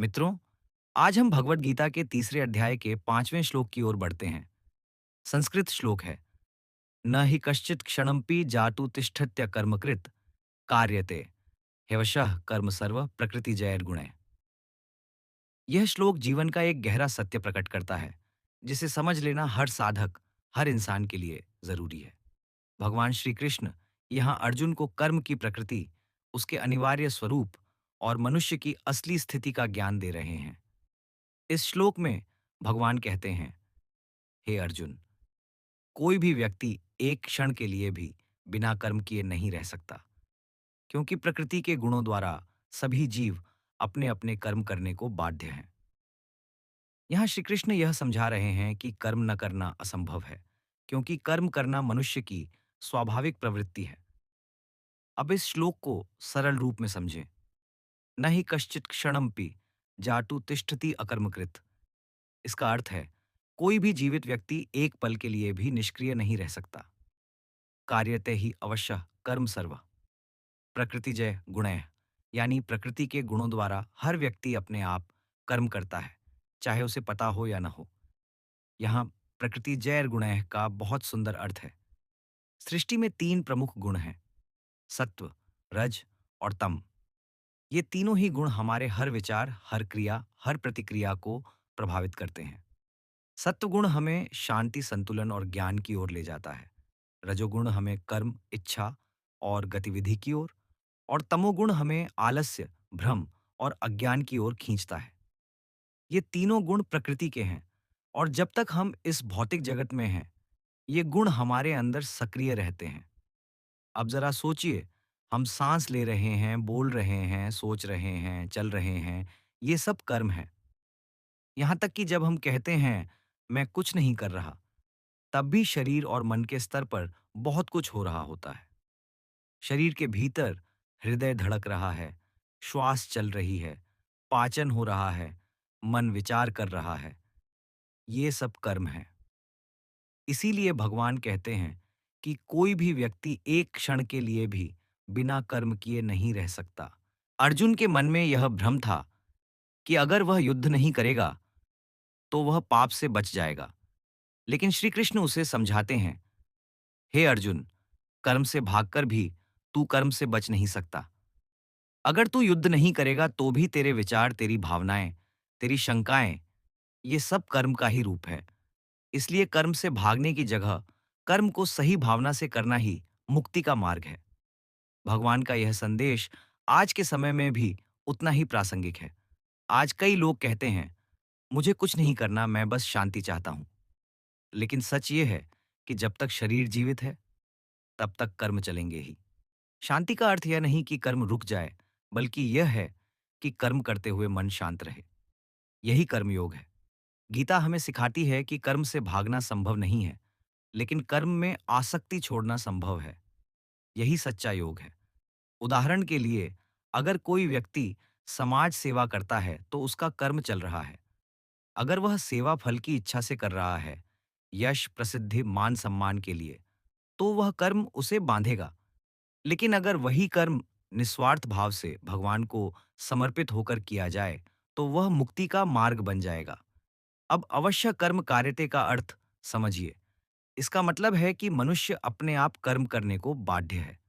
मित्रों, आज हम भगवत गीता के तीसरे अध्याय के 5वें श्लोक की ओर बढ़ते हैं। संस्कृत श्लोक है, न हि कश्चित् क्षणमपि जातु तिष्ठत्य कर्मकृत् कार्यते ह्यवशः कर्म सर्व प्रकृति जयर्गुणे। यह श्लोक जीवन का एक गहरा सत्य प्रकट करता है, जिसे समझ लेना हर साधक, हर इंसान के लिए जरूरी है। भगवान श्री कृष्ण यहाँ अर्जुन को कर्म की प्रकृति, उसके अनिवार्य स्वरूप और मनुष्य की असली स्थिति का ज्ञान दे रहे हैं। इस श्लोक में भगवान कहते हैं, हे अर्जुन, कोई भी व्यक्ति एक क्षण के लिए भी बिना कर्म किए नहीं रह सकता, क्योंकि प्रकृति के गुणों द्वारा सभी जीव अपने अपने कर्म करने को बाध्य हैं। यहाँ श्री कृष्ण यह समझा रहे हैं कि कर्म न करना असंभव है, क्योंकि कर्म करना मनुष्य की स्वाभाविक प्रवृत्ति है। अब इस श्लोक को सरल रूप में समझें। न ही कश्चित क्षणमपि जातु तिष्ठति अकर्मकृत। इसका अर्थ है, कोई भी जीवित व्यक्ति एक पल के लिए भी निष्क्रिय नहीं रह सकता। कार्यते ही अवश्य कर्म सर्व प्रकृतिजय गुणैः, यानी प्रकृति के गुणों द्वारा हर व्यक्ति अपने आप कर्म करता है, चाहे उसे पता हो या न हो। यहाँ प्रकृति जैर गुणैः का बहुत सुंदर अर्थ है। सृष्टि में तीन प्रमुख गुण हैं, सत्व, रज और तम। ये तीनों ही गुण हमारे हर विचार, हर क्रिया, हर प्रतिक्रिया को प्रभावित करते हैं। सत्वगुण हमें शांति, संतुलन और ज्ञान की ओर ले जाता है। रजोगुण हमें कर्म, इच्छा और गतिविधि की ओर, और तमोगुण हमें आलस्य, भ्रम और अज्ञान की ओर खींचता है। ये तीनों गुण प्रकृति के हैं, और जब तक हम इस भौतिक जगत में हैं, ये गुण हमारे अंदर सक्रिय रहते हैं। अब जरा सोचिए, हम सांस ले रहे हैं, बोल रहे हैं, सोच रहे हैं, चल रहे हैं, ये सब कर्म है। यहाँ तक कि जब हम कहते हैं, मैं कुछ नहीं कर रहा, तब भी शरीर और मन के स्तर पर बहुत कुछ हो रहा होता है। शरीर के भीतर हृदय धड़क रहा है, श्वास चल रही है, पाचन हो रहा है, मन विचार कर रहा है। ये सब कर्म है। इसीलिए भगवान कहते हैं कि कोई भी व्यक्ति एक क्षण के लिए भी बिना कर्म किए नहीं रह सकता। अर्जुन के मन में यह भ्रम था कि अगर वह युद्ध नहीं करेगा, तो वह पाप से बच जाएगा। लेकिन श्री कृष्ण उसे समझाते हैं, हे अर्जुन, कर्म से भागकर भी तू कर्म से बच नहीं सकता। अगर तू युद्ध नहीं करेगा तो भी तेरे विचार, तेरी भावनाएं, तेरी शंकाएं, ये सब कर्म का ही रूप है। इसलिए कर्म से भागने की जगह कर्म को सही भावना से करना ही मुक्ति का मार्ग है। भगवान का यह संदेश आज के समय में भी उतना ही प्रासंगिक है। आज कई लोग कहते हैं, मुझे कुछ नहीं करना, मैं बस शांति चाहता हूं। लेकिन सच ये है कि जब तक शरीर जीवित है, तब तक कर्म चलेंगे ही। शांति का अर्थ यह नहीं कि कर्म रुक जाए, बल्कि यह है कि कर्म करते हुए मन शांत रहे। यही कर्मयोग है। गीता हमें सिखाती है कि कर्म से भागना संभव नहीं है, लेकिन कर्म में आसक्ति छोड़ना संभव है। यही सच्चा योग है। उदाहरण के लिए, अगर कोई व्यक्ति समाज सेवा करता है तो उसका कर्म चल रहा है। अगर वह सेवा फल की इच्छा से कर रहा है, यश, प्रसिद्धि, मान सम्मान के लिए, तो वह कर्म उसे बांधेगा। लेकिन अगर वही कर्म निस्वार्थ भाव से भगवान को समर्पित होकर किया जाए, तो वह मुक्ति का मार्ग बन जाएगा। अब अवश्य कर्म कार्यते का अर्थ समझिए। इसका मतलब है कि मनुष्य अपने आप कर्म करने को बाध्य है।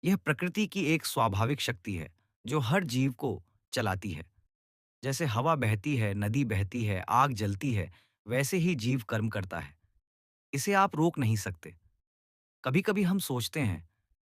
यह प्रकृति की एक स्वाभाविक शक्ति है, जो हर जीव को चलाती है। जैसे हवा बहती है, नदी बहती है, आग जलती है, वैसे ही जीव कर्म करता है। इसे आप रोक नहीं सकते। कभी-कभी हम सोचते हैं,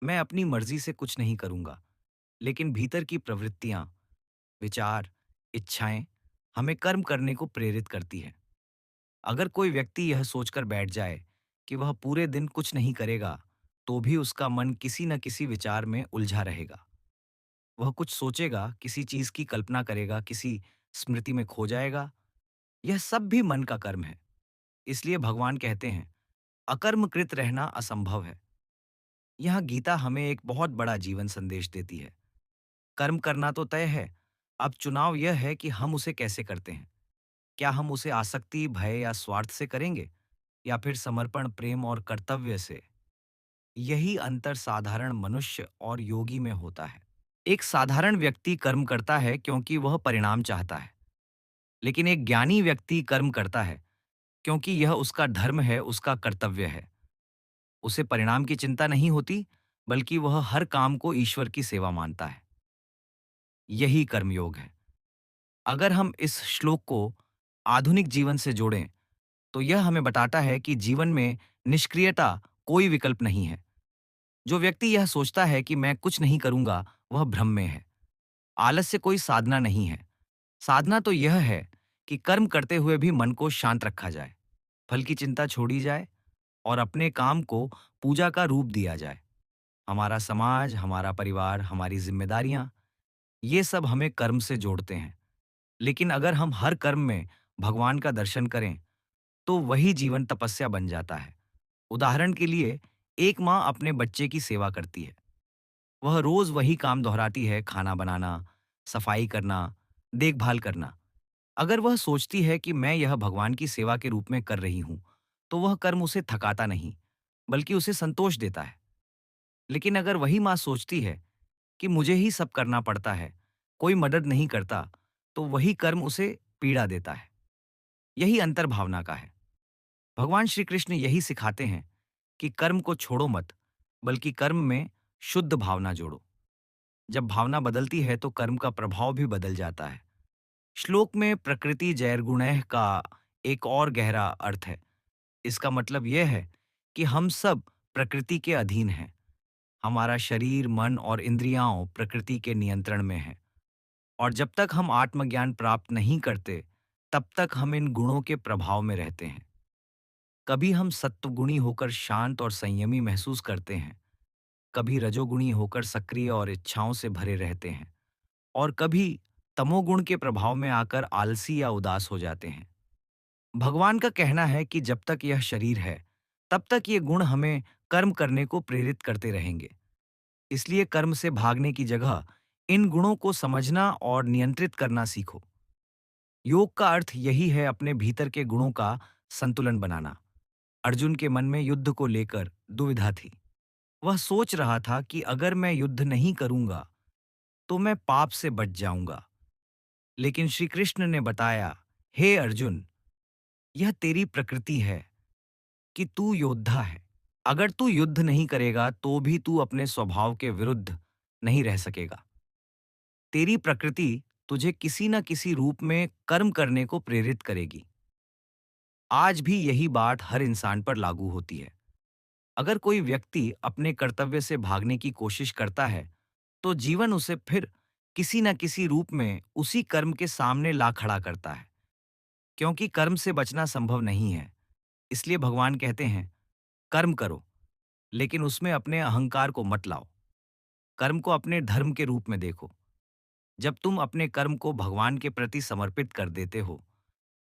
मैं अपनी मर्जी से कुछ नहीं करूंगा, लेकिन भीतर की प्रवृत्तियां, विचार, इच्छाएं हमें कर्म करने को प्रेरित करती है। अगर कोई व्यक्ति यह सोचकर बैठ जाए कि वह पूरे दिन कुछ नहीं करेगा, तो भी उसका मन किसी न किसी विचार में उलझा रहेगा। वह कुछ सोचेगा, किसी चीज की कल्पना करेगा, किसी स्मृति में खो जाएगा। यह सब भी मन का कर्म है। इसलिए भगवान कहते हैं, अकर्मकृत रहना असंभव है। यहाँ गीता हमें एक बहुत बड़ा जीवन संदेश देती है। कर्म करना तो तय है, अब चुनाव यह है कि हम उसे कैसे करते हैं। क्या हम उसे आसक्ति, भय या स्वार्थ से करेंगे, या फिर समर्पण, प्रेम और कर्तव्य से? यही अंतर साधारण मनुष्य और योगी में होता है। एक साधारण व्यक्ति कर्म करता है क्योंकि वह परिणाम चाहता है, लेकिन एक ज्ञानी व्यक्ति कर्म करता है क्योंकि यह उसका धर्म है, उसका कर्तव्य है। उसे परिणाम की चिंता नहीं होती, बल्कि वह हर काम को ईश्वर की सेवा मानता है। यही कर्मयोग है। अगर हम इस श्लोक को आधुनिक जीवन से जोड़ें, तो यह हमें बताता है कि जीवन में निष्क्रियता कोई विकल्प नहीं है। जो व्यक्ति यह सोचता है कि मैं कुछ नहीं करूंगा, वह भ्रम में है। आलस्य कोई साधना नहीं है। साधना तो यह है कि कर्म करते हुए भी मन को शांत रखा जाए, फल की चिंता छोड़ी जाए और अपने काम को पूजा का रूप दिया जाए। हमारा समाज, हमारा परिवार, हमारी जिम्मेदारियां, ये सब हमें कर्म से जोड़ते हैं। लेकिन अगर हम हर कर्म में भगवान का दर्शन करें, तो वही जीवन तपस्या बन जाता है। उदाहरण के लिए, एक माँ अपने बच्चे की सेवा करती है। वह रोज वही काम दोहराती है, खाना बनाना, सफाई करना, देखभाल करना। अगर वह सोचती है कि मैं यह भगवान की सेवा के रूप में कर रही हूं, तो वह कर्म उसे थकाता नहीं, बल्कि उसे संतोष देता है। लेकिन अगर वही माँ सोचती है कि मुझे ही सब करना पड़ता है, कोई मदद नहीं करता, तो वही कर्म उसे पीड़ा देता है। यही अंतर भावना का है। भगवान श्री कृष्ण यही सिखाते हैं कि कर्म को छोड़ो मत, बल्कि कर्म में शुद्ध भावना जोड़ो। जब भावना बदलती है तो कर्म का प्रभाव भी बदल जाता है। श्लोक में प्रकृति जैर्गुणैः का एक और गहरा अर्थ है। इसका मतलब यह है कि हम सब प्रकृति के अधीन हैं। हमारा शरीर, मन और इंद्रियां प्रकृति के नियंत्रण में हैं। और जब तक हम आत्मज्ञान प्राप्त नहीं करते, तब तक हम इन गुणों के प्रभाव में रहते हैं। कभी हम सत्वगुणी होकर शांत और संयमी महसूस करते हैं, कभी रजोगुणी होकर सक्रिय और इच्छाओं से भरे रहते हैं, और कभी तमोगुण के प्रभाव में आकर आलसी या उदास हो जाते हैं। भगवान का कहना है कि जब तक यह शरीर है, तब तक ये गुण हमें कर्म करने को प्रेरित करते रहेंगे। इसलिए कर्म से भागने की जगह इन गुणों को समझना और नियंत्रित करना सीखो। योग का अर्थ यही है, अपने भीतर के गुणों का संतुलन बनाना। अर्जुन के मन में युद्ध को लेकर दुविधा थी। वह सोच रहा था कि अगर मैं युद्ध नहीं करूंगा, तो मैं पाप से बच जाऊंगा। लेकिन श्री कृष्ण ने बताया, हे अर्जुन, यह तेरी प्रकृति है कि तू योद्धा है। अगर तू युद्ध नहीं करेगा, तो भी तू अपने स्वभाव के विरुद्ध नहीं रह सकेगा। तेरी प्रकृति तुझे किसी न किसी रूप में कर्म करने को प्रेरित करेगी। आज भी यही बात हर इंसान पर लागू होती है। अगर कोई व्यक्ति अपने कर्तव्य से भागने की कोशिश करता है, तो जीवन उसे फिर किसी न किसी रूप में उसी कर्म के सामने ला खड़ा करता है। क्योंकि कर्म से बचना संभव नहीं है, इसलिए भगवान कहते हैं, कर्म करो, लेकिन उसमें अपने अहंकार को मत लाओ। कर्म को अपने धर्म के रूप में देखो। जब तुम अपने कर्म को भगवान के प्रति समर्पित कर देते हो,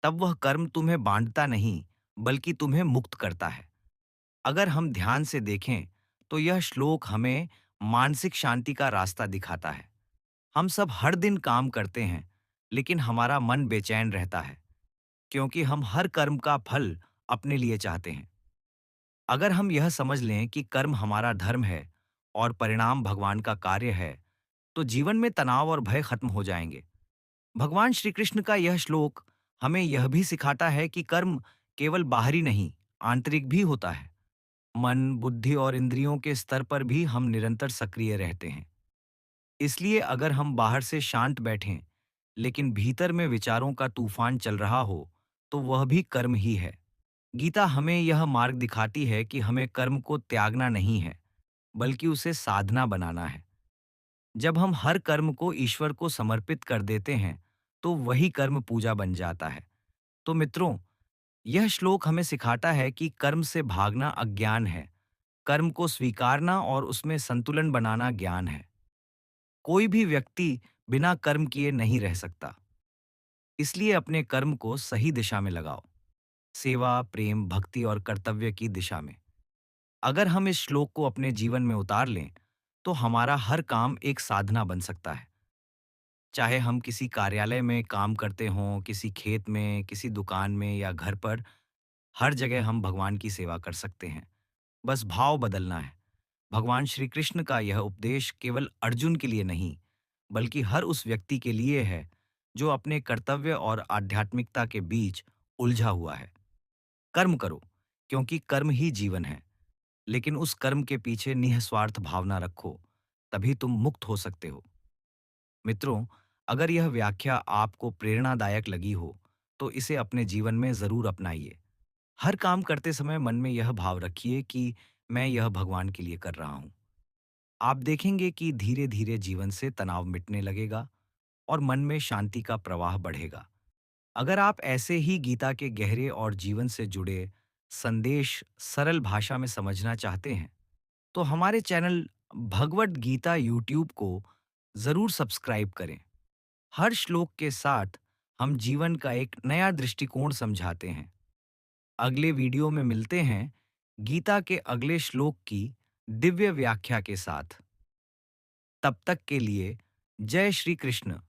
तब वह कर्म तुम्हें बांधता नहीं, बल्कि तुम्हें मुक्त करता है। अगर हम ध्यान से देखें, तो यह श्लोक हमें मानसिक शांति का रास्ता दिखाता है। हम सब हर दिन काम करते हैं, लेकिन हमारा मन बेचैन रहता है, क्योंकि हम हर कर्म का फल अपने लिए चाहते हैं। अगर हम यह समझ लें कि कर्म हमारा धर्म है और परिणाम भगवान का कार्य है, तो जीवन में तनाव और भय खत्म हो जाएंगे। भगवान श्री कृष्ण का यह श्लोक हमें यह भी सिखाता है कि कर्म केवल बाहरी नहीं, आंतरिक भी होता है। मन, बुद्धि और इंद्रियों के स्तर पर भी हम निरंतर सक्रिय रहते हैं। इसलिए अगर हम बाहर से शांत बैठें, लेकिन भीतर में विचारों का तूफान चल रहा हो, तो वह भी कर्म ही है। गीता हमें यह मार्ग दिखाती है कि हमें कर्म को त्यागना नहीं है, बल्कि उसे साधना बनाना है। जब हम हर कर्म को ईश्वर को समर्पित कर देते हैं, तो वही कर्म पूजा बन जाता है। तो मित्रों, यह श्लोक हमें सिखाता है कि कर्म से भागना अज्ञान है, कर्म को स्वीकारना और उसमें संतुलन बनाना ज्ञान है। कोई भी व्यक्ति बिना कर्म किए नहीं रह सकता। इसलिए अपने कर्म को सही दिशा में लगाओ, सेवा, प्रेम, भक्ति और कर्तव्य की दिशा में। अगर हम इस श्लोक को अपने जीवन में उतार लें, तो हमारा हर काम एक साधना बन सकता है। चाहे हम किसी कार्यालय में काम करते हों, किसी खेत में, किसी दुकान में या घर पर, हर जगह हम भगवान की सेवा कर सकते हैं। बस भाव बदलना है। भगवान श्री कृष्ण का यह उपदेश केवल अर्जुन के लिए नहीं, बल्कि हर उस व्यक्ति के लिए है जो अपने कर्तव्य और आध्यात्मिकता के बीच उलझा हुआ है। कर्म करो, क्योंकि कर्म ही जीवन है, लेकिन उस कर्म के पीछे निःस्वार्थ भावना रखो, तभी तुम मुक्त हो सकते हो। मित्रों, अगर यह व्याख्या आपको प्रेरणादायक लगी हो, तो इसे अपने जीवन में ज़रूर अपनाइए। हर काम करते समय मन में यह भाव रखिए कि मैं यह भगवान के लिए कर रहा हूँ। आप देखेंगे कि धीरे-धीरे जीवन से तनाव मिटने लगेगा और मन में शांति का प्रवाह बढ़ेगा। अगर आप ऐसे ही गीता के गहरे और जीवन से जुड़े संदेश सरल भाषा में समझना चाहते हैं, तो हमारे चैनल भगवत गीता यूट्यूब को ज़रूर सब्सक्राइब करें। हर श्लोक के साथ हम जीवन का एक नया दृष्टिकोण समझाते हैं। अगले वीडियो में मिलते हैं गीता के अगले श्लोक की दिव्य व्याख्या के साथ। तब तक के लिए जय श्री कृष्ण।